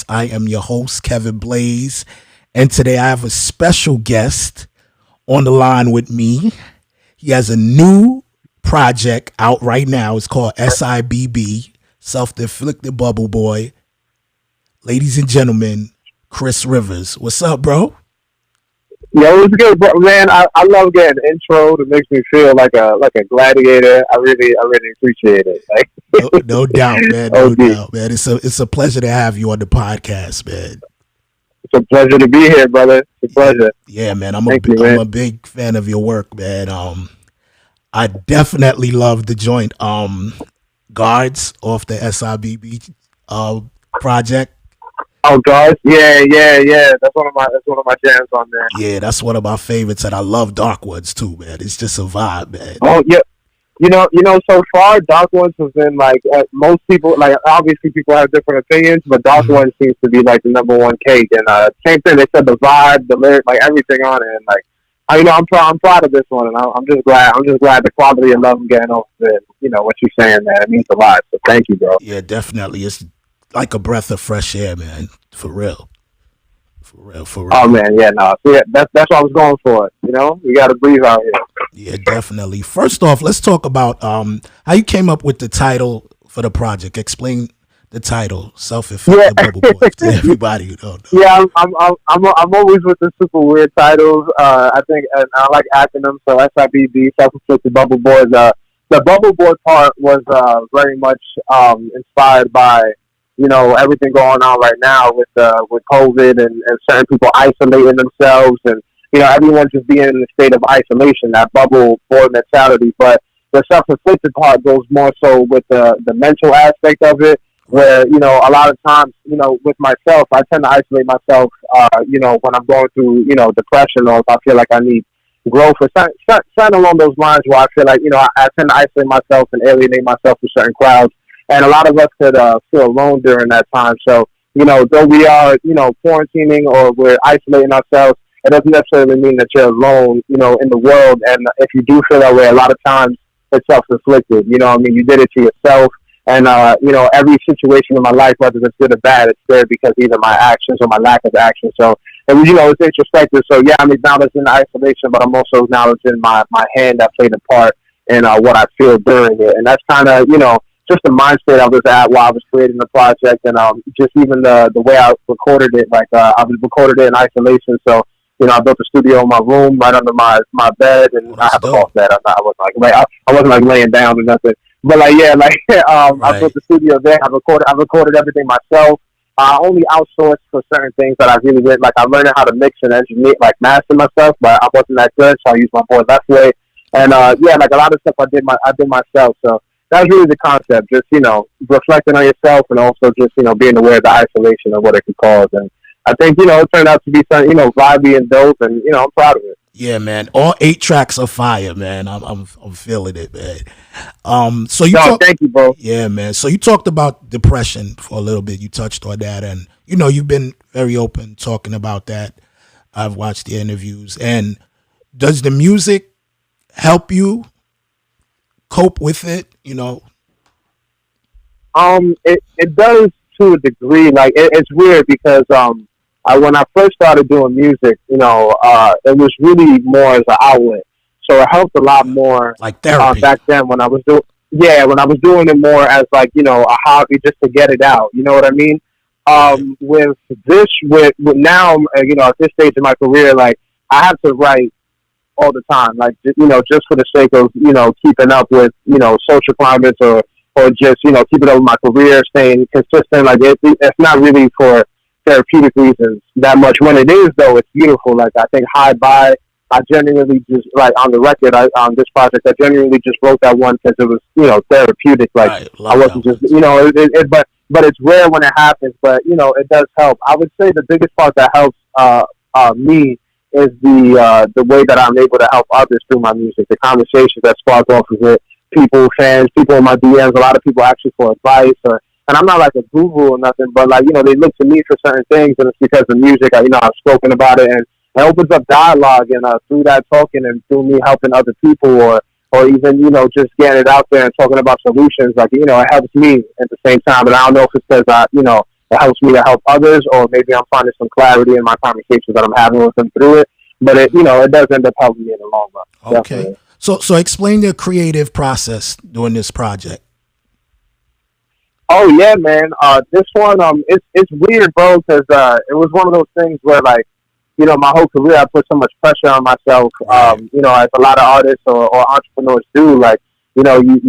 Vibes. I am your host, Kevin Blaze, and today I have a special guest on the line with me. He has a new project out right now. It's called SIBB, Self-Inflicted Bubble Boy. Ladies and gentlemen, Chris Rivers. What's up, bro? Yo, it's good, bro. Man, I love getting an intro. It makes me feel like a gladiator. I really appreciate it. Like, No doubt, man. No OG. doubt, man. It's a pleasure to have you on the podcast, man. It's a pleasure to be here, brother. It's a pleasure. Yeah, man. Thank you, I'm man. a big fan of your work, man. I definitely love the joint guards off the SIBB project. Oh, guys, yeah. That's one of my jams on there. Yeah, that's one of my favorites, and I love Dark Ones too, man. It's just a vibe, man. Oh, yeah. So far, Dark Ones has been like most people. Like, obviously, people have different opinions, but Dark Mhm. Ones seems to be like the number one cake. And same thing. They said the vibe, the lyric, like everything on it. And like, I'm proud of this one, and I'm just glad. I'm just glad the quality of love I'm getting off of it. You know what you're saying, man. It means a lot. So thank you, bro. Yeah, definitely. It's like a breath of fresh air, man. For real. For real, for Oh real. man, yeah, no. So, yeah, that's what I was going for. You know, we got to breathe out here. Yeah, definitely. First off, let's talk about how you came up with the title for the project. Explain the title, Yeah, Self-Inflicted Bubble Boy, to everybody who don't know. yeah. I'm always with the super weird titles. I think, and I like acronyms. So SIBB, self-inflicted bubble boy. The bubble boy part was very much inspired by everything going on right now with COVID and certain people isolating themselves and everyone just being in a state of isolation, that bubble boy mentality. But the self-inflicted part goes more so with the mental aspect of it, Right. where a lot of times with myself, I tend to isolate myself. When I'm going through depression, or if I feel like I need growth or something along those lines, where I feel like I tend to isolate myself and alienate myself from certain crowds, and a lot of us could feel alone during that time. So though we are quarantining or we're isolating ourselves, it doesn't necessarily mean that you're alone in the world. And if you do feel that way, a lot of times it's self-inflicted. I mean, you did it to yourself. And every situation in my life, whether it's good or bad, it's there because either my actions or my lack of action. So, and it's introspective. So yeah, I'm acknowledging the isolation, but I'm also acknowledging my hand that played a part in what I feel during it. And that's kind of just the mind state I was at while I was creating the project, and just even the way I recorded it. Like I was recorded it in isolation. So I built a studio in my room right under my bed, and Oh, I that's have a dope. golf bed. I wasn't like I wasn't like laying down or nothing. But like yeah, like I built Right. the studio there. I recorded everything myself. I only outsourced for certain things that I really did. Like I learned how to mix and engineer, like master myself, but I wasn't that good, so I used my boy Leftway. And yeah, like a lot of stuff I did myself. So that's really the concept. Just reflecting on yourself, and also just being aware of the isolation and what it could cause. And I think it turned out to be something vibey and dope, and I'm proud of it. Yeah, man. All 8 tracks are fire, man. I'm feeling it, man. So you No, talk. thank you, bro. Yeah, man. So you talked about depression for a little bit. You touched on that, and you've been very open talking about that. I've watched the interviews. And does the music help you cope with it? It does to a degree. Like it's weird because when I first started doing music, it was really more as an outlet. So it helped a lot more Like therapy. back then when I was doing when I was doing it more as like a hobby just to get it out. You know what I mean? Right. With this, with now, at this stage in my career, like I have to write all the time, like just for the sake of keeping up with social climates or just keeping up with my career, staying consistent. Like it's not really for therapeutic reasons that much. When it is though, it's beautiful. Like I think High Bye, I genuinely just like on the record on this project, I genuinely just wrote that one because it was therapeutic. Like Right. I Love that wasn't just one. but it's rare when it happens. But it does help. I would say the biggest part that helps me is the way that I'm able to help others through my music, the conversations that spark off of it, people, fans, people in my DMs, a lot of people ask me for advice, and I'm not like a guru or nothing, but like they look to me for certain things, and it's because of music. I've spoken about it, and it opens up dialogue, and through that talking and through me helping other people, or even just getting it out there and talking about solutions, like it helps me at the same time. And I don't know if it's because it helps me to help others, or maybe I'm finding some clarity in my conversations that I'm having with them through it. But it, it does end up helping me in the long run. Okay. Definitely. So explain the creative process during this project. Oh yeah, man. This one, it's weird, bro, because it was one of those things where like, my whole career I put so much pressure on myself. Right. As a lot of artists or entrepreneurs do, like, you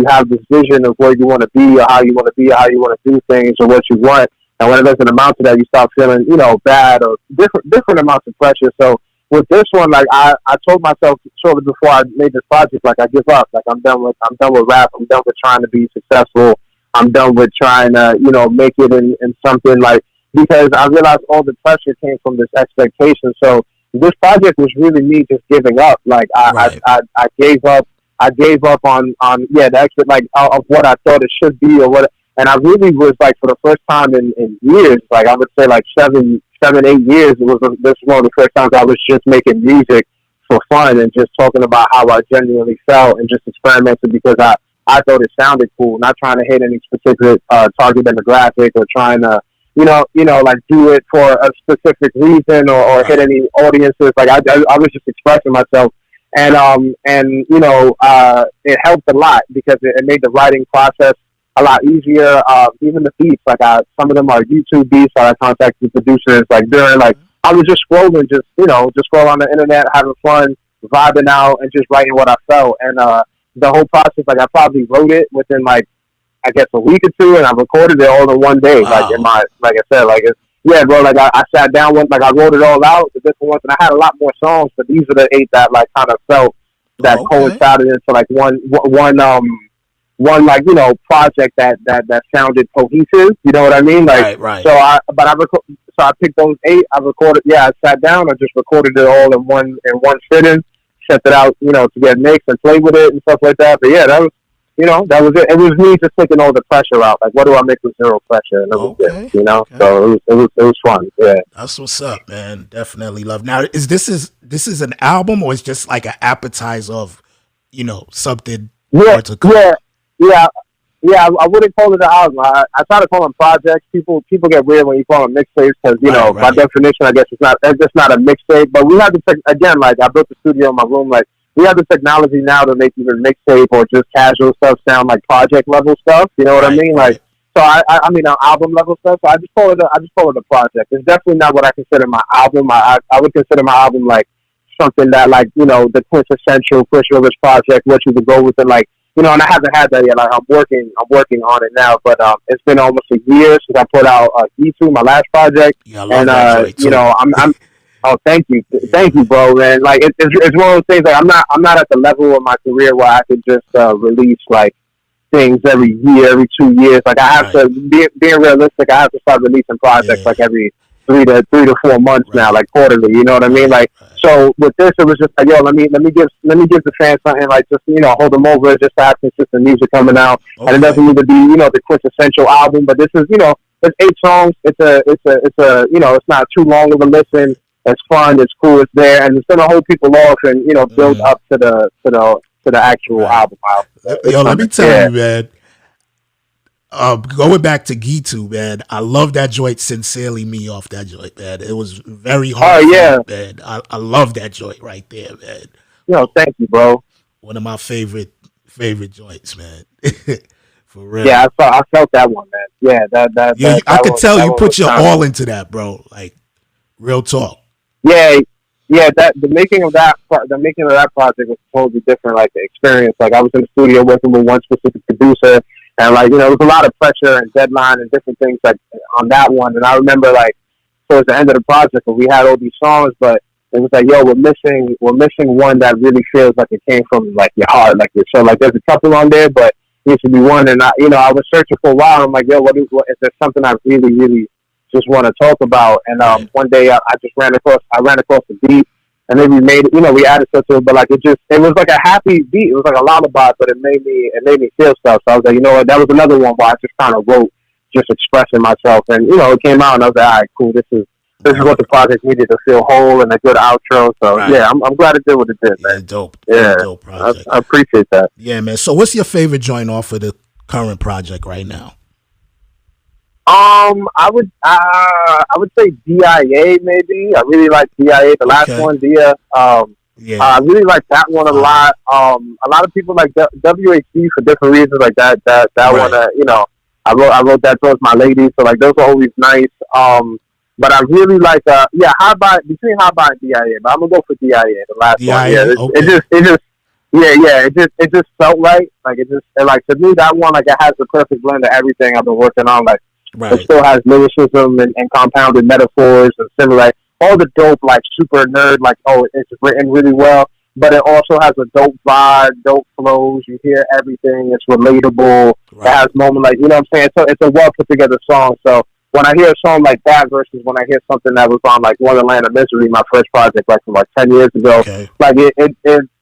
have this vision of where you want to be or how you want to be or how you want to do things or what you want, and when it doesn't amount to that, you start feeling, bad or different amounts of pressure. So with this one, like I told myself shortly before I made this project, like I give up, like I'm done with rap, I'm done with trying to be successful, I'm done with trying to, make it in something like, because I realized all the pressure came from this expectation. So this project was really me just giving up. Like Right. I gave up. I gave up on the expert like of what I thought it should be or what. And I really was like for the first time in years, like I would say like 8 years. This was one of the first times I was just making music for fun and just talking about how I genuinely felt and just experimenting because I thought it sounded cool, not trying to hit any specific target demographic or trying to like do it for a specific reason or hit Right. any audiences. Like I was just expressing myself, and it helped a lot because it made the writing process a lot easier. Even the beats, like some of them are YouTube beats. So I contacted the producers like during like I was just scrolling, just scroll on the internet, having fun, vibing out, and just writing what I felt. And the whole process, like I probably wrote it within like I guess a week or two, and I recorded it all in one day. Like in Wow. my, like I said, like it's yeah, bro. Like I sat down with, like I wrote it all out, the different ones, and I had a lot more songs, but these are the 8 that like kind of felt that Okay. coincided into like one like project that sounded cohesive. You know what I mean? Like Right. Right. so I picked those 8. I recorded. Yeah, I sat down. I just recorded it all in one sitting. Sent it out, to get mixed and play with it and stuff like that. But yeah, that was it. It was me just taking all the pressure out. Like, what do I make with zero pressure? And it was good, Okay. Okay. So it was fun. Yeah. That's what's up, man. Definitely love. Now, is this an album or is just like an appetizer of, something Yeah, more to come? yeah, yeah, yeah. I wouldn't call it an album. I try to call them projects. People get weird when you call them mixtapes because Right. by Right. definition, I guess it's just not a mixtape. But we have the again, like I built the studio in my room. Like we have the technology now to make even mixtape or just casual stuff sound like project level stuff. You know what I Right. mean? Like Right. so, I mean album level stuff. So I just call it a project. It's definitely not what I consider my album. I would consider my album like something that like the quintessential Chris Rivers project, which you would go with it like and I haven't had that yet. Like I'm working on it now, but it's been almost a year since I put out E2, my last project, Yeah, I love and that joint too. I'm oh Yeah. thank you, bro, man. Like it's one of those things. Like I'm not at the level of my career where I could just release like things every year, every 2 years. Like I have Right. to being realistic. I have to start releasing projects Yeah. like every 3 to 4 months now, Right. like quarterly. You know what I mean? Right. Like Right. so with this, it was just like yo, let me give the fans something like just hold them over, just to have consistent music coming out, and it Okay. doesn't need to be the quintessential album, but this is it's 8 songs. It's it's not too long of a listen. It's fun. It's cool. It's there, and it's gonna hold people off and build Mm, up to the actual right. album out. So it's Yo, let me coming. tell Yeah. you, man. Going back to Gitu, man, I love that joint. Sincerely, me off that joint, man. It was very Oh yeah. heartfelt, man. I love that joint right there, man. Thank you, bro. One of my favorite joints, man. For real. Yeah, I felt that one, man. Yeah, I could tell that you one was put your kind of all into that, bro. Like real talk. yeah, yeah. That the making of that project was totally different. Like the experience, like I was in the studio working with one specific producer, and like there was a lot of pressure and deadline and different things like on that one. And I remember like towards the end of the project, we had all these songs, but it was like, yo, we're missing one that really feels like it came from like your heart, like your soul. Like there's a couple on there, but there should be one. And I was searching for a while. I'm like, yo, what is there something I really, really just want to talk about? And Right. one day I just ran across the beat, and then we made it. We added stuff to it, but like it was like a happy beat. It was like a lullaby, but it made me feel stuff. So I was like, you know what, that was another one where I just kind of wrote, just expressing myself, and it came out, and I was like, all right, cool, this is Right. what the project needed to feel whole and a good outro. So Right. yeah, I'm glad it did what it did, Yeah, man. dope. Very Yeah, dope project. I appreciate that. Yeah, man. So what's your favorite joint off of the current project right now? I would say DIA maybe. I really like DIA, the last Okay. one, Dia. I Yeah. really like that one a Fire. lot. A lot of people like WHC for different reasons, like that one. Right. I wrote that towards my lady, so like those are always nice. But I really like high by between high by and DIA, but I'm gonna go for DIA, the last one. Yeah, DIA. Okay. it just yeah, it just felt right. Like like to me that one like it has the perfect blend of everything I've been working on. Like it Right. still has lyricism and compounded metaphors and similar like all the dope like super nerd like it's written really well. But it also has a dope vibe, dope flows. You hear everything. It's relatable. It Right. has moments like you know what I'm saying. So it's a well put together song. So when I hear a song like that versus when I hear something that was on like Wonderland of Misery, my first project like from like 10 years ago, Okay. like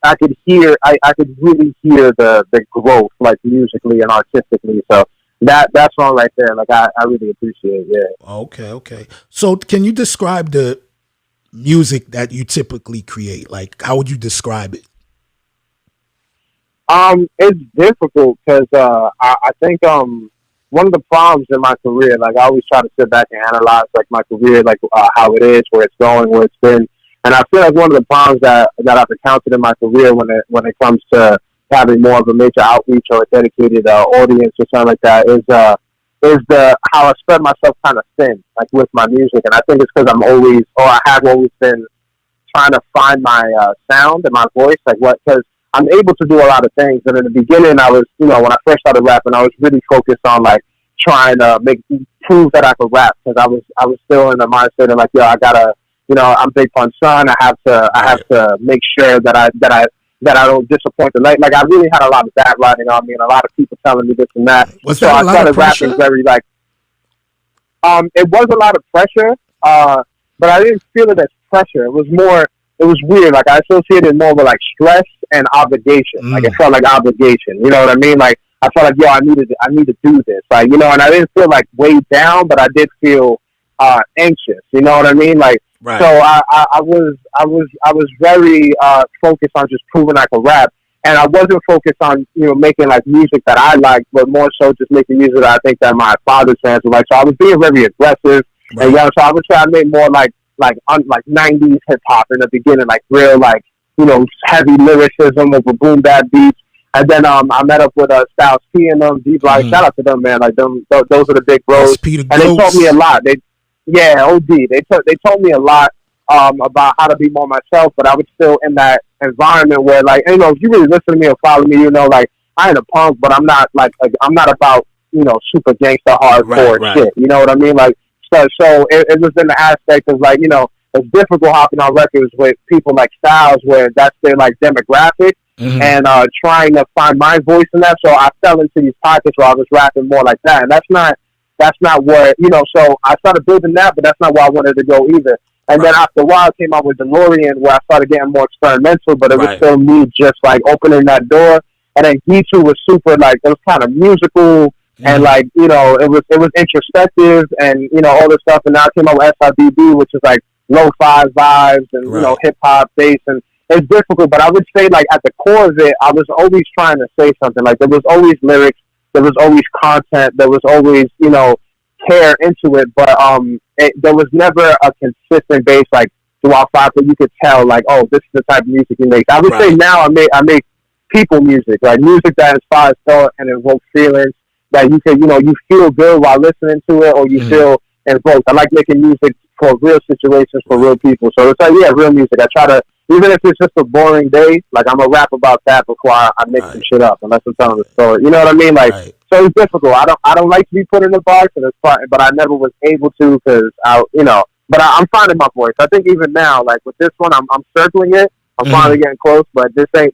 I could hear, I could really hear the growth like musically and artistically. So that song right there, like I really appreciate. Yeah. Okay. Okay. So, can you describe the music that you typically create? Like, how would you describe it? It's difficult because I think one of the problems in my career, like I always try to sit back and analyze like my career, like how it is, where it's going, where it's been, and I feel like one of the problems that I've encountered in my career when it comes to having more of a major outreach or a dedicated audience or something like that is the how I spread myself kind of thin, like with my music, and I think it's because I have always been trying to find my sound and my voice, like what because I'm able to do a lot of things. And in the beginning, I was, when I first started rapping, I was really focused on like trying to prove that I could rap because I was still in the mindset of like, yo, I gotta, I'm Big Pun's son. I have Right. to make sure that I don't disappoint the night. Like I really had a lot of that riding on me, and a lot of people telling me this and that. Was So that a I lot of started rapping pressure? very like it was a lot of pressure, but I didn't feel it as pressure. It was weird. Like I associated more with like stress and obligation. Like it Mm. felt like obligation. You know what I mean? Like I felt like, yo, I need to do this. Like, and I didn't feel like weighed down, but I did feel anxious. You know what I mean? Like, so Right. I was very focused on just proving I could rap. And I wasn't focused on, making like music that I liked, but more so just making music that I think that my father's fans would like. So I was being very aggressive, and Right. so I would try to make more like 90s hip hop in the beginning, like real like heavy lyricism over boom bap beats. And then I met up with Styles P and them, D Block. Hmm. Shout out to them, man. Like them, those are the big bros, SP the and they taught me a goats. lot. Yeah, OD. They told me a lot about how to be more myself, but I was still in that environment where, like, if you really listen to me or follow me, like I ain't a punk, but I'm not about super gangster Right. hardcore Right. shit. You know what I mean? Like, so it was in the aspect of like it's difficult hopping on records with people like Styles where that's their like demographic Hmm. and trying to find my voice in that. So I fell into these pockets where I was rapping more like that, and that's not what So I started building that, but that's not where I wanted to go either. And then Right. after a while, I came out with DeLorean, where I started getting more experimental, but it was Right. still me just like opening that door. And then G2 was super like it was kind of musical and Hmm. like it was introspective and all this stuff. And now I came out with SIBB, which is like lo-fi vibes and Right. hip hop bass and it's difficult. But I would say like at the core of it, I was always trying to say something. Like there was always lyrics, there was always content, there was always care into it, but there was never a consistent base like throughout five that you could tell like, oh, this is the type of music you make. I would say Right. now I make people music, like music that inspires thought and evokes feelings that you can you feel good while listening to it or you Hmm. feel invoked. I like making music for real situations for real Right. people. So it's like real music. I try to even if it's just a boring day, like I'm gonna rap about that before I make some Right. shit up unless I'm telling the story. You know what I mean? Like Right. so it's difficult. I don't like to be put in a box, and it's fun, but I never was able to because But I'm finding my voice. I think even now, like with this one, I'm circling it. I'm finally Hmm. getting close, but this ain't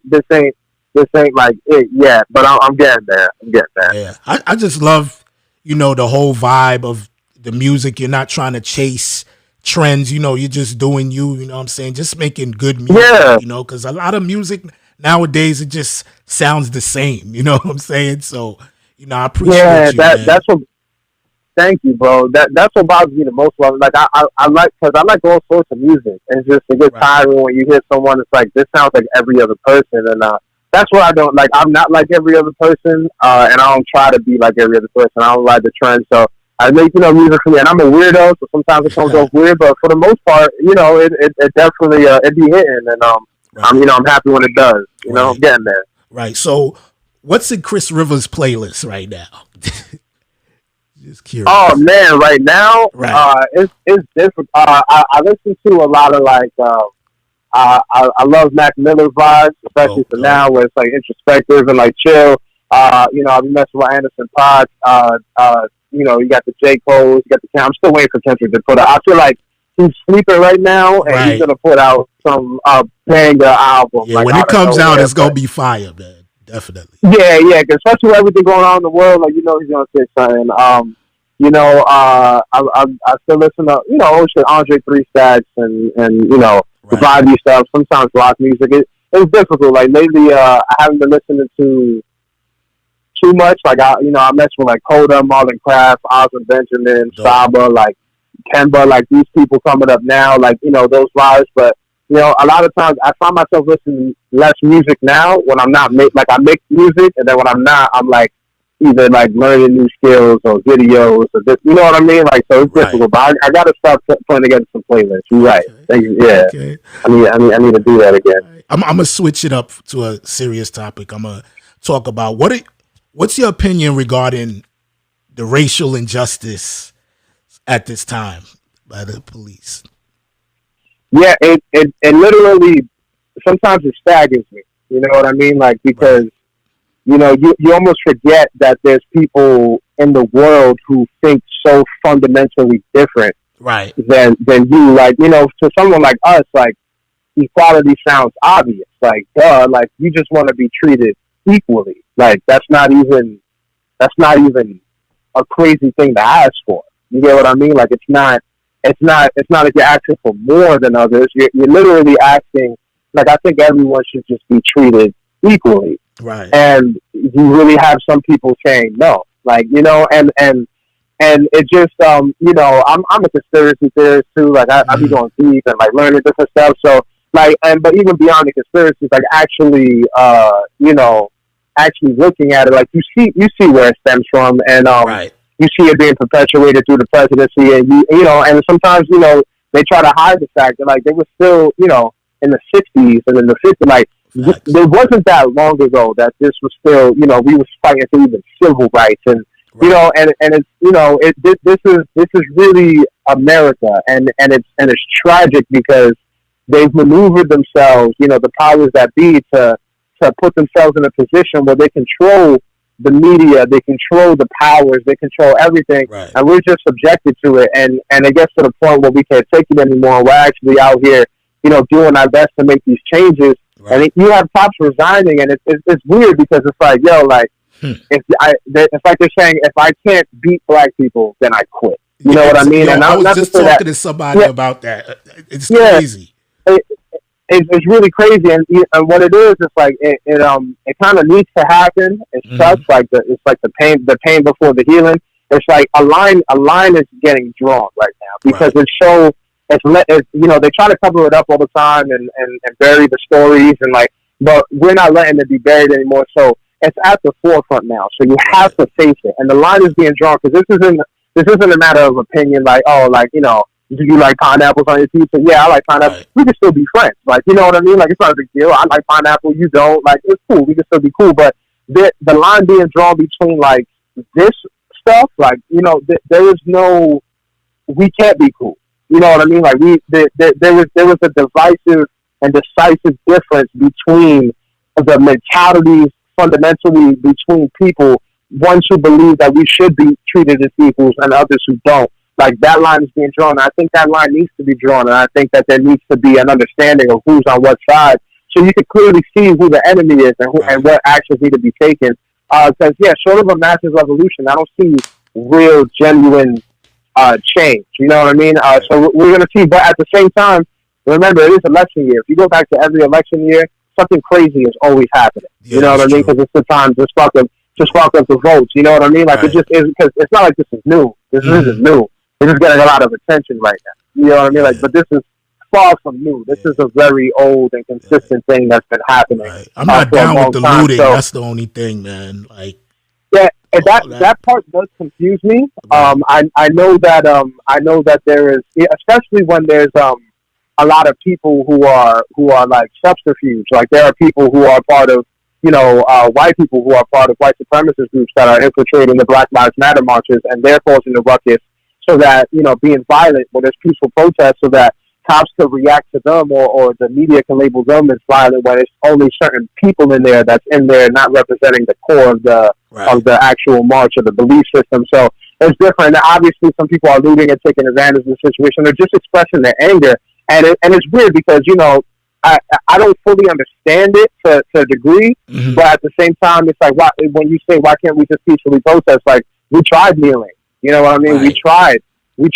like it yet. But I'm getting there. I'm getting there. Yeah. I just love, the whole vibe of the music. You're not trying to chase trends. You're just doing you. You know what I'm saying? Just making good music. Yeah, Because a lot of music nowadays it just sounds the same. You know what I'm saying? So, I yeah. appreciate you, That man. that's what. Thank you, bro. That's what bothers me the most. Like I like because I like all sorts of music, and just it gets Right. tiring when you hear someone. It's like this sounds like every other person, and that's what I don't like. I'm not like every other person, and I don't try to be like every other person. I don't like the trend, so I make, music for me, and I'm a weirdo, so sometimes it comes off weird, but for the most part, it definitely, it be hitting, and, Right. I'm happy when it does, I'm Right. getting there. Right. So, what's in Chris Rivers' playlist right now? Just Oh curious. man, right now, Right. it's different. I listen to a lot of like, I love Mac Miller vibes, especially Dope. for Dope. now, where it's like introspective and like chill. I'll be messing with Anderson Potts. You got the J. Cole's, you got the I'm still waiting for Kendrick to put out. I feel like he's sleeping right now, and he's Right. gonna put out some banger album Yeah. like When it out of comes out, nowhere. it's gonna But be fire, man. Definitely. yeah, because especially with everything going on in the world, like he's gonna say something. I still listen to old shit, Andre Three Stacks and the Right. vibey stuff. Sometimes rock music. It's difficult. Like lately, I haven't been listening to too much. Like I mess with like Coda, Marlon Craft, Osmond Benjamin, Dope. Saba, like Kemba, like these people coming up now, like those vibes. But a lot of times I find myself listening less music now when I'm not like I make music, and then when I'm not, I'm like either like learning new skills or videos or this, you know what I mean? Like so it's Right. difficult. But I got to start putting together some playlists. You're right. Okay. Thank you. Yeah, Okay. I need to do that again. Right. I'm gonna switch it up to a serious topic. I'm gonna talk about what's your opinion regarding the racial injustice at this time by the police? Yeah, it literally sometimes it staggers me. You know what I mean? Like Right. because you almost forget that there's people in the world who think so fundamentally different Right. than you. Like, to someone like us, like equality sounds obvious. Like, duh, like you just want to be treated equally. Like that's not even a crazy thing to ask for. You get what I mean? Like it's not like you're asking for more than others. You're literally asking. Like I think everyone should just be treated equally. Right. And you really have some people saying no, like and it just I'm a conspiracy theorist too. Like I be Mm. going deep and like learning different stuff. So like but even beyond the conspiracies, like actually actually looking at it, like you see where it stems from, and Right. you see it being perpetuated through the presidency, and and sometimes they try to hide the fact that like they were still in the 60s and in the 50s, like Facts. there wasn't that long ago that this was still we was fighting for even civil rights, and Right. and it's this is really America, and it's tragic because they've maneuvered themselves, the powers that be, to put themselves in a position where they control the media, they control the powers, they control everything, Right. and we're just subjected to it, and it gets to the point where we can't take it anymore. And we're actually out here, doing our best to make these changes. And Right. you have cops resigning, and it's weird because it's like, yo, like Hmm. it's like they're saying, if I can't beat black people, then I quit. You know what I mean? Yo, And I was not to just say that, talking to somebody yeah, about that. It's yeah, crazy. it, it's really crazy, and what it is, it's like it kind of needs to happen. It Hmm. sucks, like it's like the pain before the healing. It's like a line is getting drawn right now because Right. it's so they try to cover it up all the time and bury the stories and like, but we're not letting it be buried anymore. So it's at the forefront now. So you have Right. to face it, and the line is being drawn because this isn't a matter of opinion. Like, oh, like do you like pineapples on your pizza? Yeah, I like pineapple. Right. We can still be friends. Like, you know what I mean? Like, it's not a big deal. I like pineapple. You don't. Like, it's cool. We can still be cool. But the line being drawn between like this stuff, like there is no. We can't be cool. You know what I mean? Like there was a divisive and decisive difference between the mentalities fundamentally between people. Ones who believe that we should be treated as equals and others who don't. Like that line is being drawn. I think that line needs to be drawn, and I think that there needs to be an understanding of who's on what side, so you can clearly see who the enemy is and Right. what actions need to be taken. Because short of a massive revolution, I don't see real, genuine change. You know what I mean? Right. So we're going to see, but at the same time, remember it is election year. If you go back to every election year, something crazy is always happening. Yeah, You know what I that's mean? true. Because it's the time to spark up the votes. You know what I mean? Like it Right. just is because it's not like this is new. This isn't Hmm. new. This is getting a lot of attention right now. You know what I mean? Like, Yeah. but this is far from new. This Yeah. is a very old and Yeah. consistent thing that's been happening Right. I'm not for a down with long the time. looting. So That's the only thing, man. Like, yeah, and Oh, that that part does confuse me. right. I know that there is, especially when there's a lot of people who are like subterfuge. Like there are people who are part of white people who are part of white supremacist groups that are infiltrating the Black Lives Matter marches, and they're causing a ruckus so that being violent when there's peaceful protests, so that cops could react to them, or the media can label them as violent when it's only certain people in there that's in there not representing the core of Right. the actual march or the belief system. So it's different. Obviously, some people are looting and taking advantage of the situation. They're just expressing their anger, and it's weird because I don't fully understand it to a degree, Hmm. but at the same time, it's like when you say why can't we just peacefully protest? Like we tried kneeling, you know what I mean? Right. We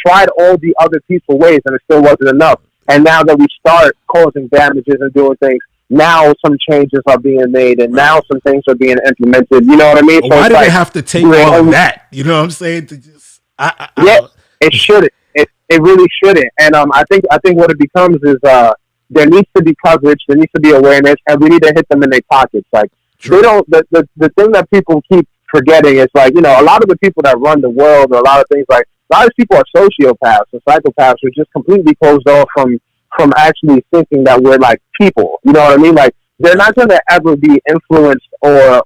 tried all the other peaceful ways, and it still wasn't enough. And now that we start causing damages and doing things, now some changes are being made, and Right. now some things are being implemented. You know what I mean? But So why it's did it like have to take we're all of only, that? You know what I'm saying? To just, I yeah, don't. it shouldn't. It really shouldn't. And I think what it becomes is there needs to be coverage, there needs to be awareness, and we need to hit them in their pockets. Like they True. don't. The thing that people keep forgetting is like a lot of the people that run the world, or a lot of things like a lot of people are sociopaths and psychopaths who are just completely closed off from actually thinking that we're like people. You know what I mean? Like they're Right. not going to ever be influenced or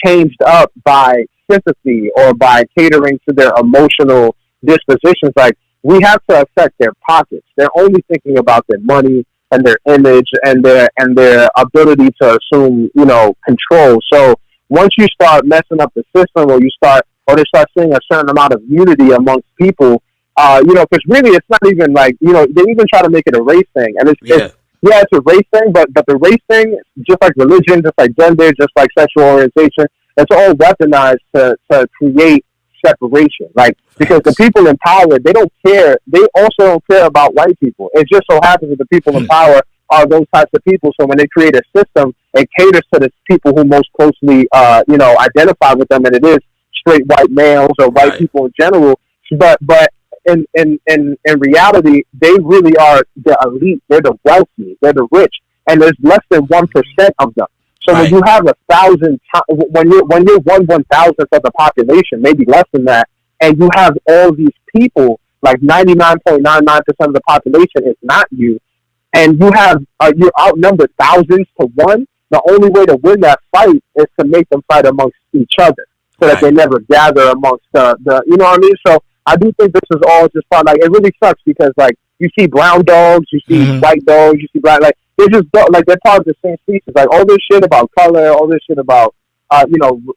changed up by sympathy or by catering to their emotional dispositions. Like we have to affect their pockets. They're only thinking about their money and their image and their ability to assume control. So once you start messing up the system, or they start seeing a certain amount of unity amongst people, because really it's not even like they even try to make it a race thing, and it's Yeah. yeah, it's a race thing, but the race thing, just like religion, just like gender, just like sexual orientation, it's all weaponized to create separation. Like because the Facts. people in power, they don't care. They also don't care about white people. It just so happens that the people in Hmm. power are those types of people. So when they create a system, it caters to the people who most closely, identify with them, and it is straight white males or white Right. people in general. But in reality, they really are the elite. They're the wealthy. They're the rich, and there's less than 1% of them. So when Right. you have when you're 1/1000th of the population, maybe less than that, and you have all these people, like 99.99% of the population is not you, and you're outnumbered thousands to one. The only way to win that fight is to make them fight amongst each other, so that they Right. never gather amongst the you know what I mean. So I do think this is all just part. Like it really sucks because like you see brown dogs, you see Hmm. white dogs, you see black, like they're just like they're part of the same species. Like all this shit about color, all this shit about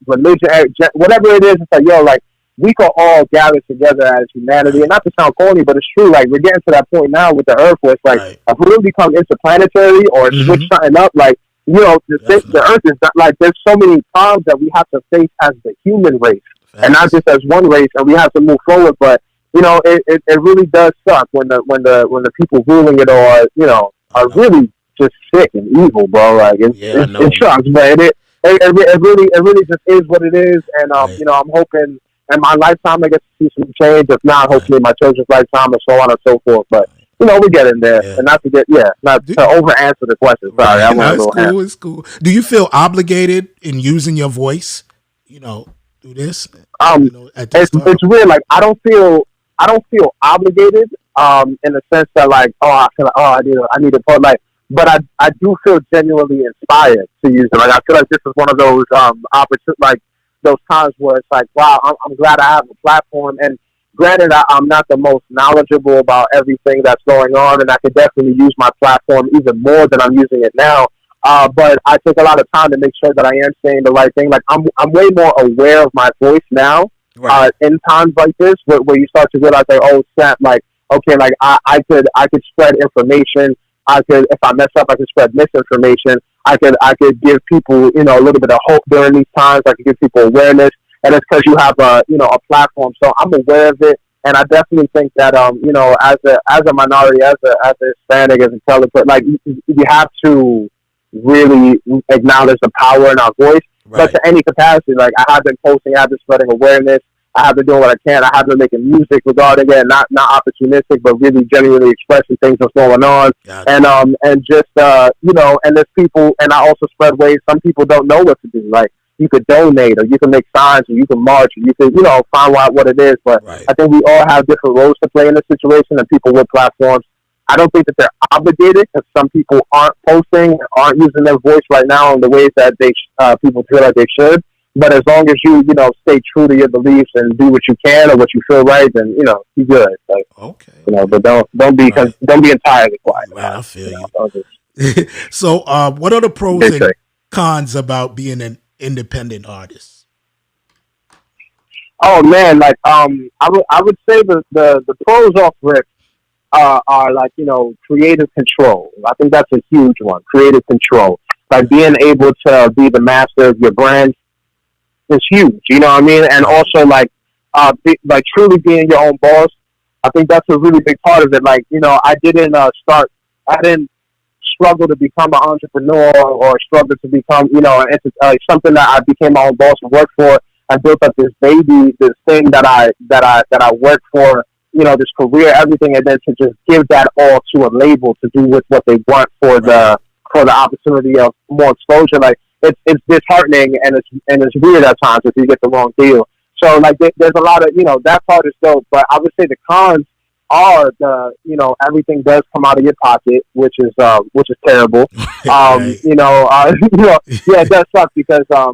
religion, whatever it is. It's like like we could all gather together as humanity, and Right. not to sound corny, but it's true. Like we're getting to that point now with the Earth, where it's like Right. if we really become interplanetary or switch Hmm. something up, like the Definitely. Earth is not like there's so many problems that we have to face as the human race, and not Facts. just as one race, and we have to move forward. But it really does suck when the people ruling it I are know. really just sick and evil, bro. Like Yeah, I it know. sucks, but it really just is what it is. And Right. I'm hoping in my lifetime I get to see some change. If not, Right. hopefully in my children's lifetime, and so on and so forth. But we get in there, Yeah. and not to get not Do, to over answer the question. Sorry, I right. went No, a it's little ham. cool. It's cool. Do you feel obligated in using your voice? Do this. Um, At this time. it's weird. Like I don't feel obligated. In the sense that like I feel like I need to put like, but I do feel genuinely inspired to use it. Like I feel like this is one of those opportunities, like those times where it's like wow, I'm glad I have a platform. And granted, I'm not the most knowledgeable about everything that's going on, and I could definitely use my platform even more than I'm using it now. But I take a lot of time to make sure that I am saying the right thing. Like I'm way more aware of my voice now. Right. In times like this, where you start to realize, like, oh snap, like okay, like I could spread information. I could, if I mess up, I could spread misinformation. I could give people a little bit of hope during these times. I could give people awareness, and it's because you have a platform. So I'm aware of it, and I definitely think that as a minority, as a Hispanic, as a color, but like you have to really acknowledge the power in our voice. But Right. to any capacity, like I have been posting, I have been spreading awareness, I have been doing what I can, I have been making music regarding it, not opportunistic, but really genuinely expressing things that's going on, Gotcha. and just and there's people, and I also spread ways some people don't know what to do, like you could donate, or you can make signs, or you can march, or you could, find out what it is. But Right. I think we all have different roles to play in this situation, and people with platforms, I don't think that they're obligated, because some people aren't posting, aren't using their voice right now in the ways that people feel like they should. But as long as you stay true to your beliefs and do what you can or what you feel right, then be good. Like, Okay. but don't be Right. don't be entirely quiet. Man, I feel you. Don't just So, what are the pros big and thing. cons about being an independent artist? Oh man, like I would say the pros off rip are like creative control. I think that's a huge one. Creative control, like being able to be the master of your brand is huge. You know what I mean? And also like truly being your own boss. I think that's a really big part of it. Like I didn't struggle to become an entrepreneur or struggle to become something that I became my own boss and worked for. I built up this thing that I worked for, this career, everything, and then to just give that all to a label to do with what they want for the opportunity of more exposure. Like it's disheartening and it's weird at times if you get the wrong deal. So like there's a lot of that part is dope, but I would say the cons are everything does come out of your pocket, which is terrible. Right. Yeah, it does suck because as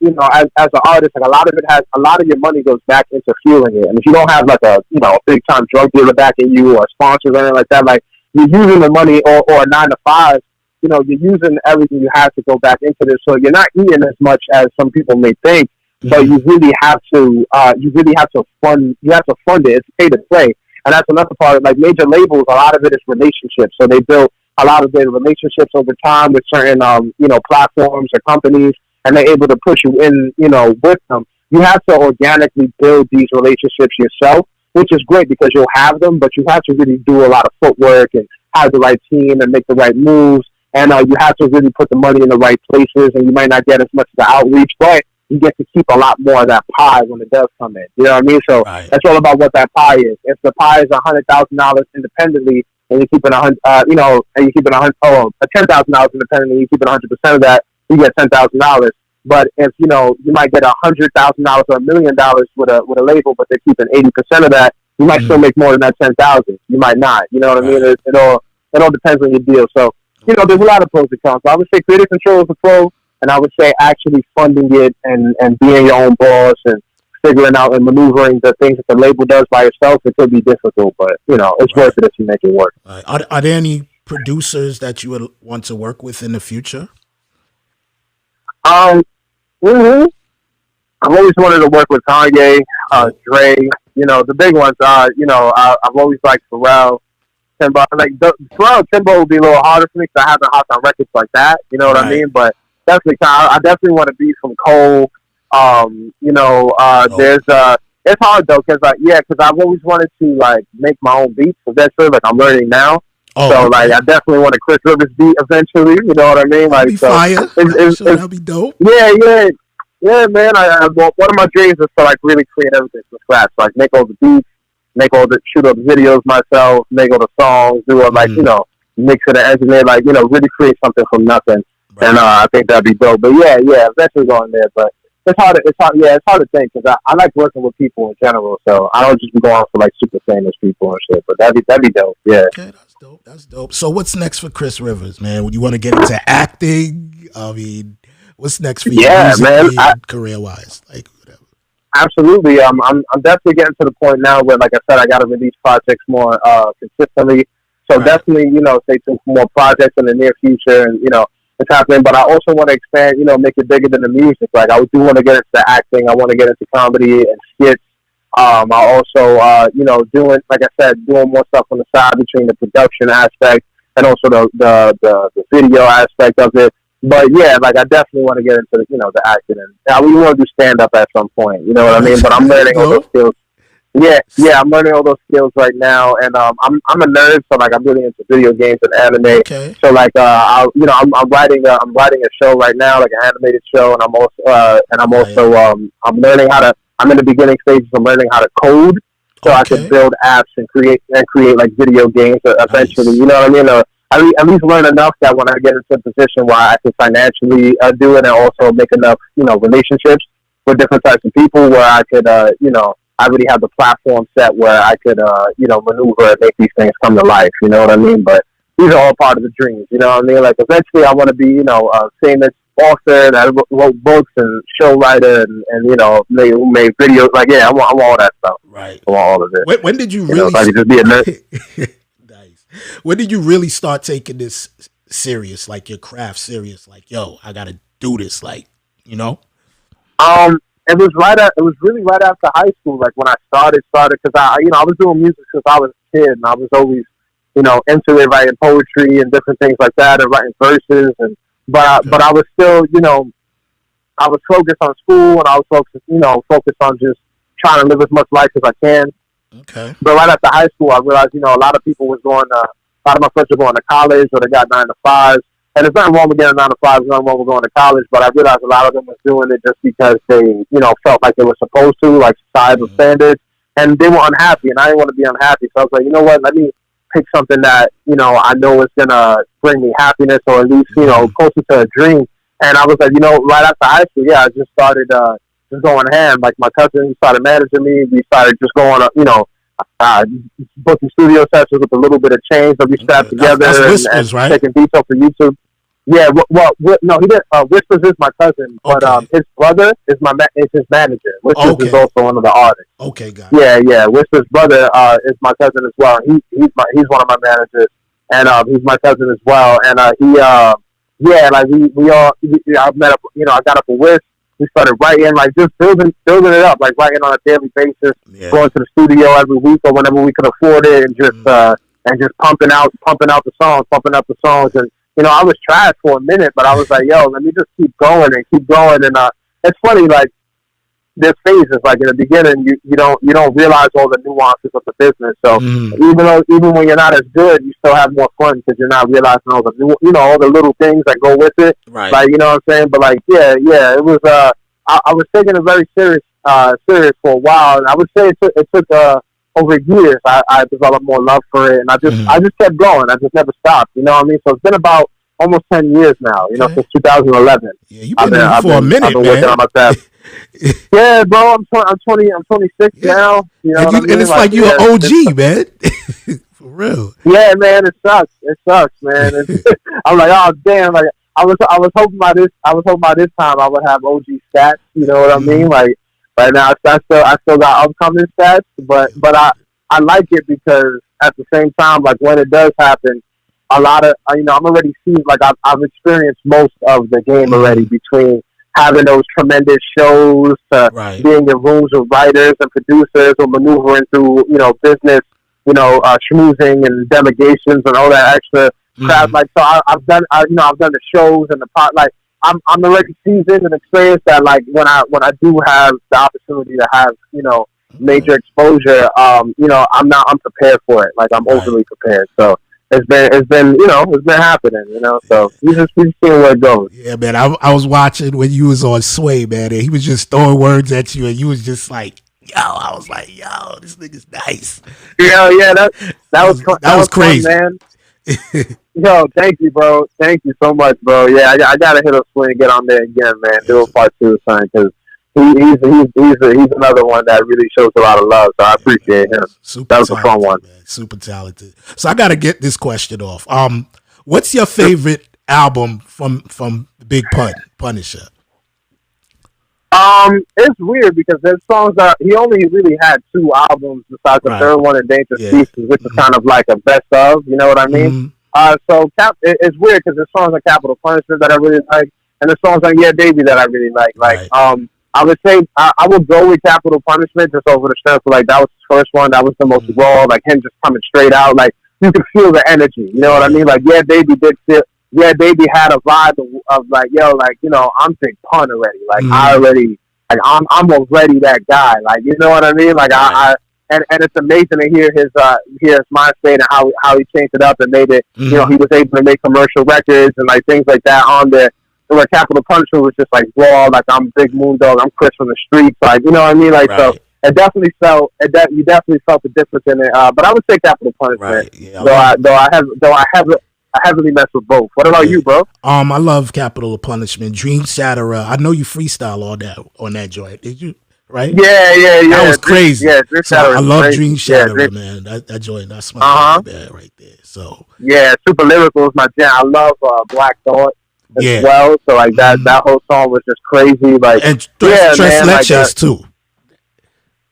an artist, like a lot of your money goes back into fueling it. And if you don't have like a big time drug dealer backing you or sponsors or anything like that, like you're using the money or a 9 to 5, you're using everything you have to go back into this. So you're not eating as much as some people may think, but you really have to fund it. It's pay to play. And that's another part of like major labels, a lot of it is relationships. So they build a lot of their relationships over time with certain platforms or companies, and they're able to push you in, with them. You have to organically build these relationships yourself, which is great because you'll have them, but you have to really do a lot of footwork and have the right team and make the right moves. And you have to really put the money in the right places, and you might not get as much of the outreach, but you get to keep a lot more of that pie when it does come in. You know what I mean? So Right. that's all about what that pie is. If the pie is $100,000 independently, and you're keeping and you're keeping $10,000 independently, you keep 100% of that, you get $10,000. But if you might get $100,000 or $1,000,000 with a label, but they're keeping 80% of that, you might still make more than that 10,000. You might not. You know what I mean? It all depends on your deal. So there's a lot of pros and cons. So I would say creative control is a pro, and I would say actually funding it and being your own boss and figuring out and maneuvering the things that the label does by yourself, it could be difficult, but it's worth it if you make it work. Right. Are there any producers that you would want to work with in the future? Mm-hmm. I've always wanted to work with Kanye, Dre, the big ones. I've always liked Pharrell, Timbo. Like Pharrell and Timbo would be a little harder for me because I haven't hopped on records like that. You know what I mean? But definitely, I definitely want to be from Cole. There's it's hard though because I've always wanted to like make my own beats. Eventually, like I'm learning now. Oh, so okay. like I definitely want a Chris Rivers beat eventually. You know what I mean? Like That'd be so, fire. That'd be dope. Yeah, man. One of my dreams is to like really create everything from scratch. Like make all the beats, shoot all the videos myself, make all the songs, do all mix it and engineer, really create something from nothing. Right. And I think that'd be dope. But eventually going there. But it's hard to think because I like working with people in general. So I don't just be going for like super famous people and shit. But that'd be dope. Yeah. Okay, that's dope. So what's next for Chris Rivers, man? Would you want to get into acting? I mean, what's next for you? Yeah, man. Career wise, like whatever. Absolutely. I'm definitely getting to the point now where, like I said, I got to release projects more consistently. So definitely, stay tuned for more projects in the near future, and it's happening. But I also want to expand, make it bigger than the music. Like I do want to get into acting. I want to get into comedy and skits. I also, doing, like I said, doing more stuff on the side between the production aspect and also the video aspect of it. But yeah, like I definitely want to get into the acting, and we want to do stand up at some point. You know what I mean? But I'm learning all those skills. Yeah, I'm learning all those skills right now, and I'm a nerd, so like I'm really into video games and anime. Okay. So like I'm writing a show right now, like an animated show, and I'm learning how to. I'm in the beginning stages of learning how to code, so I can build apps and create like video games eventually. Nice. You know what I mean? at least learn enough that when I get into a position where I can financially do it, and also make enough, relationships with different types of people, where I could, I really have the platform set where I could, maneuver and make these things come to life. You know what I mean? But these are all part of the dreams. You know what I mean? Like, eventually I want to be, a famous author, and I wrote books, and show writer, and made videos. Like, yeah, I want all that stuff. Right. I want all of it. When did you really? So I could just be a nerd. Nice. When did you really start taking this serious, like your craft serious? Like, yo, I gotta do this. Like, you know. It was really right after high school. Like, when I started because I was doing music since I was a kid, and I was always, into it, writing poetry and different things like that, and writing verses, but I was still, I was focused on school, and I was focused on just trying to live as much life as I can. Okay. But right after high school, I realized, a lot of people was going, a lot of my friends were going to college, or they got 9 to 5s. And there's nothing wrong with getting 9 to 5, there's nothing wrong with going to college, but I realized a lot of them was doing it just because they, felt like they were supposed to, like societal standards, and they were unhappy, and I didn't want to be unhappy. So I was like, you know what, let me pick something that, I know is going to bring me happiness, or at least, closer to a dream. And I was like, right after high school, yeah, I just started just going ham. Like, my cousin started managing me. We started just going, booking studio sessions with a little bit of change that we strapped together, that's and Whispers, right? taking beats off of YouTube. Yeah, no, he didn't. Whispers is my cousin, but his brother is his manager. Whispers is also one of the artists. Okay, got it. Yeah. Whispers' brother is my cousin as well. He's one of my managers, and he's my cousin as well. And I met up. I got up with Whis. We started writing, like, just building it up, like writing on a daily basis, going to the studio every week or whenever we could afford it, and just pumping out the songs. And I was trash for a minute, but I was like, yo, let me just keep going. And it's funny, like, there's phases. Like, in the beginning, you don't realize all the nuances of the business. So even when you're not as good, you still have more fun because you're not realizing all the all the little things that go with it. Right. Like, you know what I'm saying? But like, yeah, it was. I was taking it very serious for a while, and I would say it took over years. I developed more love for it, and I just kept going. I just never stopped. You know what I mean? So it's been about almost 10 years now. Since 2011. Yeah, you've been doing it for a minute, I've been man. working on myself. Yeah, bro, I'm 26 now. You know, and it's like you're an OG, man. For real. Yeah, man, it sucks, man. I'm like, oh damn, like I was hoping by this time I would have OG stats. You know what I mean? Like, right now, I still got upcoming stats, but I like it because at the same time, like, when it does happen, a lot of I'm already seeing, like, I've experienced most of the game already, between having those tremendous shows to being in rooms with writers and producers, or maneuvering through business, schmoozing and delegations and all that extra crap. Like, so I've done the shows and the part. Like, I'm already seasoned and experienced that. Like, when I do have the opportunity to have major exposure, I'm prepared for it. Like, I'm overly prepared. So it's been happening, so we just seeing where it goes. Yeah, man. I was watching when you was on Sway, man, and he was just throwing words at you, and you was just like, yo, I was like, yo, this nigga's nice. Yeah, that was crazy, fun, man. Yo, thank you, bro. Thank you so much, bro. Yeah, I gotta hit a swing and get on there again, man. Do a part 2 or something, because he's another one that really shows a lot of love, so I appreciate him. That was a fun one. Man. Super talented. So I got to get this question off. What's your favorite album from the Big Punisher? It's weird because there's songs that he only really had 2 albums besides the third one, in Dangerous Species, which is kind of like a best of. You know what I mean? So it's weird because there's songs on Capital Punishment that I really like, and there's songs on Yeah Baby that I really like. Like, I would say I would go with Capital Punishment just over the strength of, like, that was his first one. That was the most raw, like him just coming straight out. Like, you could feel the energy. You know what I mean? Like, Yeah Baby had a vibe of like, yo, like, I'm Big Pun already. Like, I'm already that guy. Like, you know what I mean? Like, and it's amazing to hear his mind state and how he changed it up and made it. He was able to make commercial records and, like, things like that on there. Where Capital Punishment was just like raw, like, I'm Big Moondog, I'm Chris from the streets, like, you know what I mean? Like, so it definitely felt you definitely felt the difference in it. But I would say Capital Punishment. Right. Yeah, though I I heavily mess with both. What about Yeah. you, bro? I love Capital Punishment. Dream Shatterer. I know you freestyle all that on that joint. Did you? Right? Yeah, yeah, That yeah. was crazy. Dream So Shadow I is love crazy. Dream Yeah, Shatterer, man. That joint, that's my uh huh. joint, man, right there. So Yeah, super lyrical is my jam. I love Black Thought as yeah. well. So like Mm-hmm. that whole song was just crazy. Like, And yeah, Tres man. Like Leches too.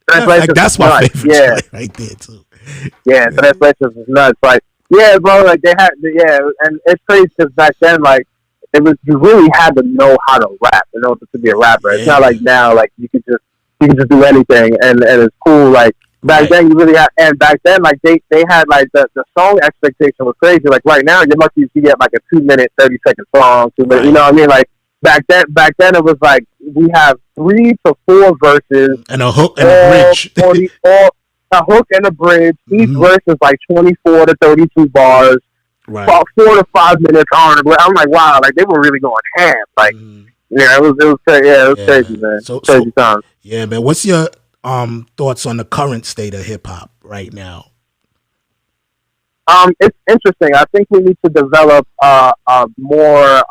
Like Translations is that's my nuts. favorite Yeah, joint right there too. yeah. Yeah. Translations is nuts. Like, yeah, bro. Like they had, yeah, and it's crazy because back then, like, it was you really had to know how to rap in order to be a rapper. It's Yeah, not like man. now, like you can just do anything and it's cool. Like back Right. then, you really had, and back then, like they had like the song expectation was crazy. Like right now, you're lucky if you get like a 2 minute, 30 second song, 2 minute. You know Right. what I mean? Like back then it was like we have 3 to 4 verses, And a hook and a all bridge. 40, all a hook and a bridge. Each Hmm. verse is like 24 to 32 bars, Right. about 4 to 5 minutes on. I'm like, wow, like they were really going ham. Like, Mhm. yeah, yeah, it was Yeah, crazy, man. man. So Crazy times. yeah, man. What's your thoughts on the current state of hip hop right now? It's interesting. I think we need to develop a more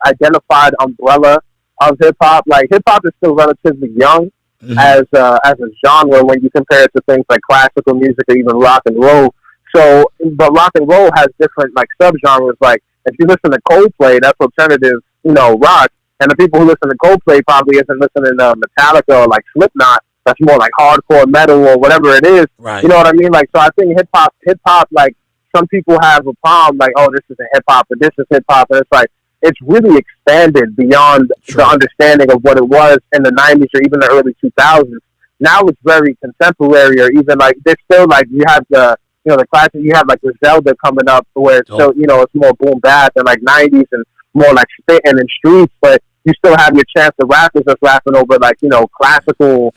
identified umbrella of hip hop. Like hip hop is still relatively young Hmm. as a genre when you compare it to things like classical music or even rock and roll. So, but rock and roll has different like subgenres. Like if you listen to Coldplay, that's alternative, rock. And the people who listen to Coldplay probably isn't listening to Metallica or like Slipknot. That's more like hardcore metal or whatever it is. You Right. know what I mean? Like, so I think hip hop, like some people have a problem, like, oh, this isn't hip hop, but this is hip hop, and it's like it's really expanded beyond the True. understanding of what it was in the '90s or even the early 2000s. Now it's very contemporary, or even like there's still like you have the classic. You have like the Zelda coming up, where it's still Dope. it's more boom bap and like '90s and more like spitting and streets, but you still have your chance of rappers that's rapping over like classical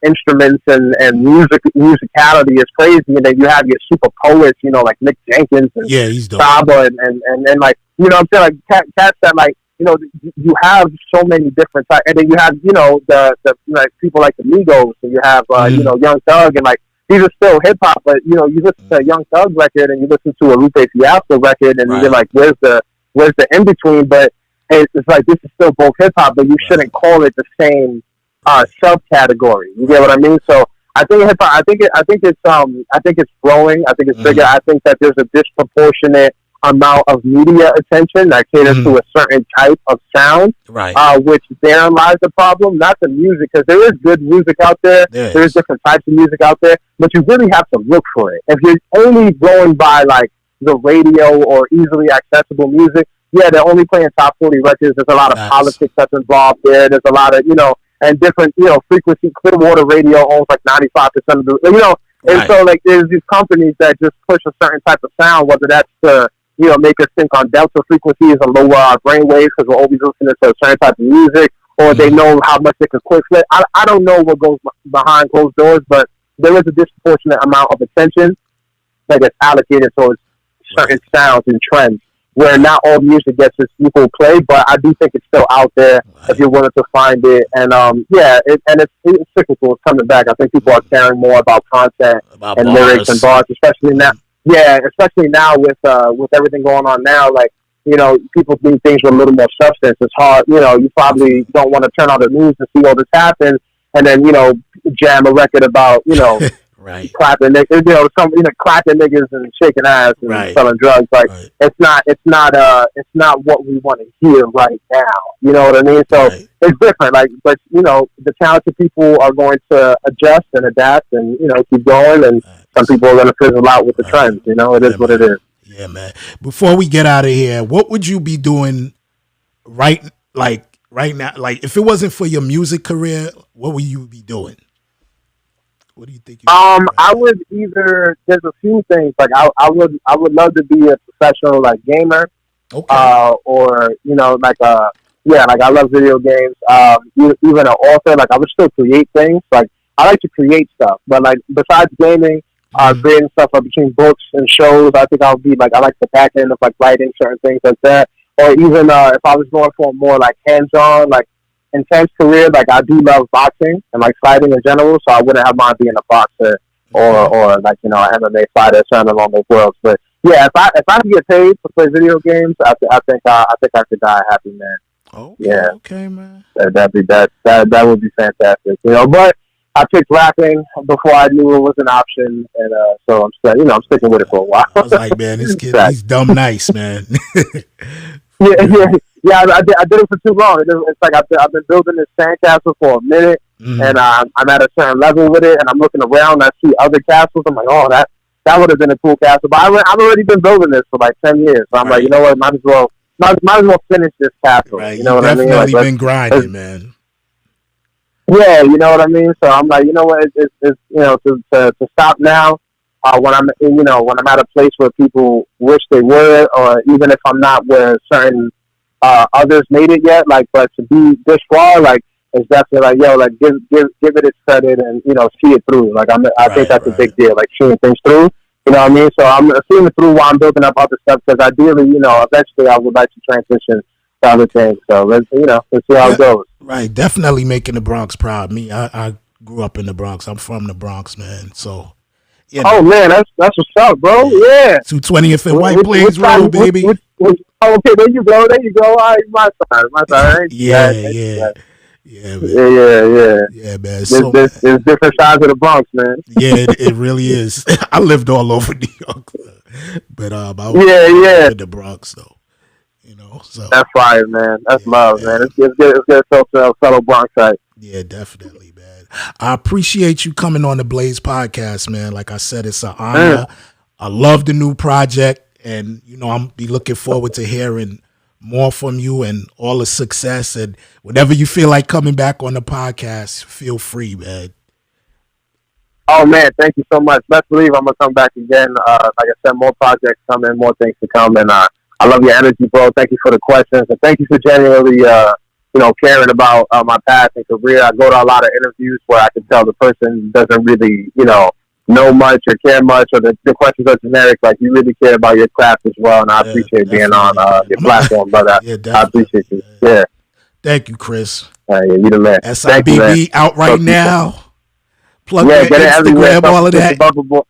instruments and musicality is crazy, and then you have your super poets, like Nick Jenkins and Yeah, he's dope. Saba and like what I'm saying, like cats that like you have so many different types, and then you have the like people like the Migos, and you have Hmm. Young Thug, and like these are still hip hop, but you listen to a Young Thug record and you listen to a Lupe Fiasco record, and you're Right. like, where's the in between? But it's like this is still both hip hop, but you Right. shouldn't call it the same Right. subcategory. You get what Right. I mean? So I think hip hop. I think it's growing. I think it's bigger. Hmm. I think that there's a disproportionate amount of media attention that caters Hmm. to a certain type of sound, Right. which therein lies the problem. Not the music, because there is good music out there. There There's is. different types of music out there, but you really have to look for it. If you're only going by like the radio or easily accessible music, yeah, they're only playing top 40 records. There's a lot of Facts. politics that's involved there. There's a lot of and different frequency. Clearwater Radio owns like 95% of the. And Right. so like there's these companies that just push a certain type of sound, whether that's to make us think on delta frequencies and lower our brain waves because we're always listening to a certain type of music, or they Hmm. know how much they can quick flip. I don't know what goes behind closed doors, but there is a disproportionate amount of attention that gets allocated towards Right. certain sounds and trends, where Right. not all music gets its equal play, but I do think it's still out there if Right. you're willing to find it. And it's cyclical. It's coming back. I think people are caring more about content About and lyrics and bars. bars, especially now. Yeah, especially now with everything going on now. Like people do things with a little more substance. It's hard. You probably don't want to turn on the news and see all this happen, and then jam a record about Right. clapping niggas, clapping niggas and shaking ass and Right. selling drugs. Like Right. it's not what we want to hear right now. You know what I mean? So Right. it's different. Like, but the talented people are going to adjust and adapt and keep going, and some Facts. people are going to fizzle out with the Right. trends. It Yeah, is what it man. is. Yeah, man. Before we get out of here, what would you be doing right right now? Like if it wasn't for your music career, what would you be doing? What do you think you'd be doing right I now? would either. There's a few things. Like I would love to be a professional like gamer, Okay. or like like I love video games. Even an author, like I would still create things. Like I like to create stuff, but like besides gaming, Hmm. creating stuff between books and shows, I think I would be like I like the back end of like writing certain things like that. Or even if I was going for a more like hands-on, like intense career, like I do love boxing and like fighting in general, so I wouldn't have mind being a boxer or Okay. or like an MMA fighter, something along those worlds. But Yeah, if I could get paid to play video games, I think I could die a happy man. Okay, Yeah, okay, man. that would be fantastic. But I picked rapping before I knew it was an option, and so I'm sticking with it for a while. I was like, man, this kid, Right. he's dumb nice, man. Yeah, you yeah, know. yeah. I did it for too long. It's like I've been building this sandcastle for a minute, and Mm, I'm at a certain level with it, and I'm looking around. I see other castles. I'm like, oh, that would have been a cool castle. But I've already been building this for like 10 years. So I'm like, you right, know what? Might as well finish this castle. right. You You know what I mean? Like definitely been let's grinding, man. yeah, you know what I mean. So I'm like, you know what? It's to stop now. When I'm at a place where people wish they were, or even if I'm not where certain others made it yet, like, but to be this far, like, it's definitely like, yo, like, give it its credit and see it through. Like, I think Right, that's a right. big deal, like seeing things through. You know what I mean? So I'm seeing it through while I'm building up other stuff because ideally, eventually I would like to transition to other things. So let's see how Yeah, it goes. right. Definitely making the Bronx proud. Me, I grew up in the Bronx. I'm from the Bronx, man. So you Oh know, man, that's what's up, bro. yeah. Yeah. 220th and White Which Plains side? Road, baby. Oh, okay, there you go. There you go. All right, my side. My side. I ain't too bad. Yeah, Ain't too yeah, bad. yeah, man. Yeah, yeah, yeah. Yeah, man. There's, So, there's, man, there's different sides of the Bronx, man. yeah, it really is. I lived all over New York, but Yeah, I grew up yeah. in the Bronx, though. So That's fire, man. That's yeah, love, man. man. It's good to talk to a fellow Bronxite. Yeah, definitely, man. I appreciate you coming on the Blaze podcast, man. Like I said, it's an Mm. honor. I love the new project, and I'm be looking forward to hearing more from you and all the success. And whenever you feel like coming back on the podcast, feel free, man. Oh man, thank you so much. Best believe I'm gonna come back again. Like I said, more projects coming, more things to come, and I love your energy, bro. Thank you for the questions, and thank you for genuinely, caring about my past and career. I go to a lot of interviews where I can tell the person doesn't really, know much or care much, or the questions are generic. Like you really care about your craft as well, and I Yeah, appreciate being on definitely, man. your platform, brother. Yeah, I appreciate definitely, you. man. Yeah, Thank you, Chris. yeah, you the man. Thank you, man. SIBB out right Talk to you soon. now. Plug Yeah, your get it everywhere. Instagram, all of Self-inflicted that. bubble boy.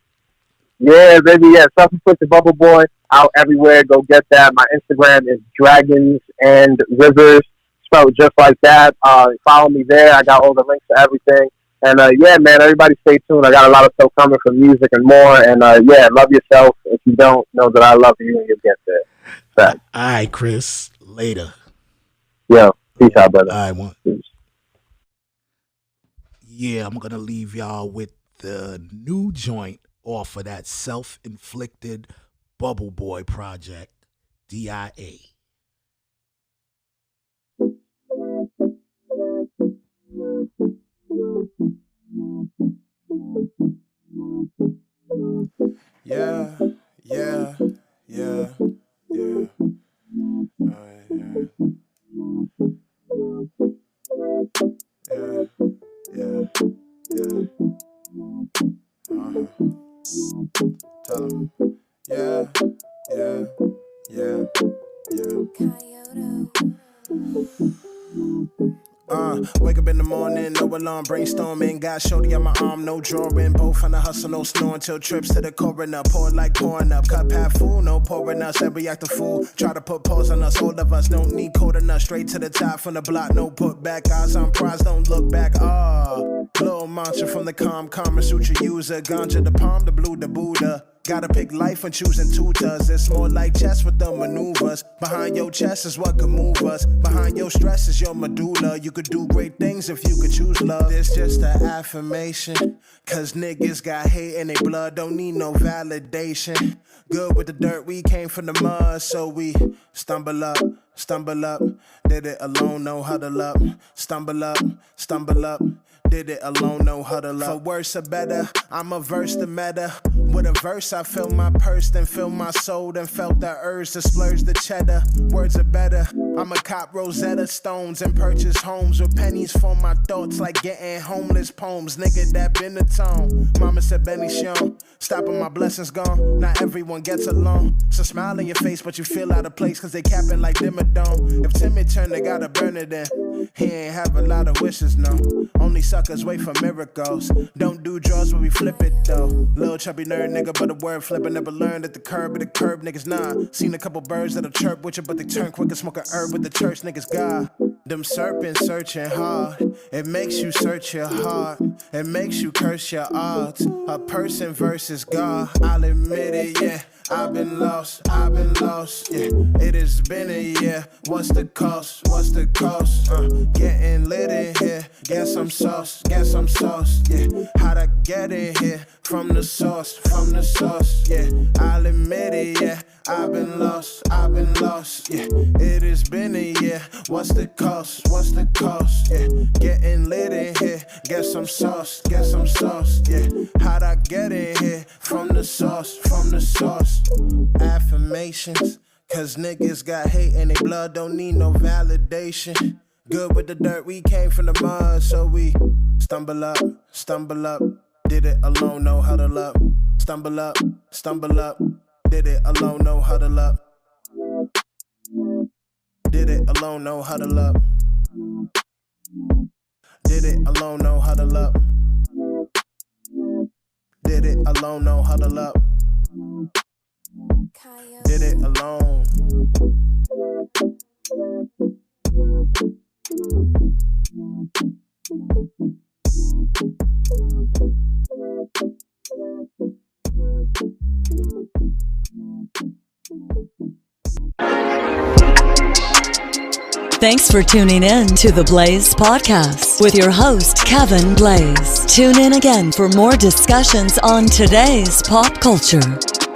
Yeah, baby. Yeah, self-inflicted bubble boy out everywhere. Go get that. My Instagram is Dragons and Rivers, spelled just like that. Follow me there. I got all the links to everything. And yeah, man, everybody stay tuned. I got a lot of stuff coming for music and more. And yeah, love yourself. If you don't, know that I love you and you'll get there. All Thanks. right, Chris. Later. Yo, All peace out, brother. right, one. Peace. Yeah, I'm gonna leave y'all with the new joint off of that self-inflicted Bubble Boy project, DIA. Yeah, yeah, yeah, yeah. Alright, yeah, yeah, yeah, yeah. Uh-huh. Tell 'em. Yeah, yeah, yeah, yeah. Wake up in the morning, no alarm, brainstorming. Got shorty on my arm, no drawing. Both on the hustle, no snoring. Till trips to the coroner. Pour like pouring up. Cup half full, no pouring us. Every act a fool. Try to put pause on us. All of us don't need code enough. Straight to the top from the block, no put back. Eyes on prize, don't look back. Little mantra from the Kama Sutra user. Ganja, the palm, the blue, the Buddha. Gotta pick life when choosing tutors. It's more like chess with the maneuvers. Behind your chest is what can move us. Behind your stress is your medulla. You could do great things if you could choose love. It's just an affirmation. Cause niggas got hate in their blood. Don't need no validation. Good with the dirt, we came from the mud. So we stumble up. Did it alone, no huddle up. Stumble up. Did it alone, no huddle up. For worse or better, I'm a verse the meta. With a verse, I fill my purse, then fill my soul, then felt the urge to splurge the cheddar. Words are better. I'm a cop Rosetta Stones and purchase homes with pennies for my thoughts, like getting homeless poems. Nigga, that been the tone. Mama said Benny Sean, stopping my blessings gone. Not everyone gets along. So smile in your face, but you feel out of place, cause they capping like Dimmadome. If Timmy turn, they gotta burn it in. He ain't have a lot of wishes, no. Only suckers wait for miracles. Don't do drugs when we flip it, though. Little chubby nerd nigga, but a word flipper. Never learned at the curb, but the curb niggas nah. Seen a couple birds that'll chirp with you, but they turn quick and smoke a herb with the church niggas God. Them serpents searching hard. It makes you search your heart. It makes you curse your odds. A person versus God. I'll admit it, yeah. I've been lost, yeah. It has been a year. What's the cost? Getting lit in here. Get some sauce, yeah. How'd I get in here? From the source, yeah. I'll admit it, yeah. I've been lost, yeah. It has been a year. What's the cost? Yeah. Getting lit in here. Get some sauce, yeah. How'd I get in here? From the source. Affirmations, cause niggas got hate and they blood don't need no validation. Good with the dirt, we came from the mud, so we stumble up. Did it alone, no huddle up. Stumble up. Did it alone, no huddle up. Did it alone, no huddle up. Did it alone, no huddle up. Did it alone, no huddle up. Did it alone. Thanks for tuning in to the Blaze Podcast with your host, Kevin Blaze. Tune in again for more discussions on today's pop culture.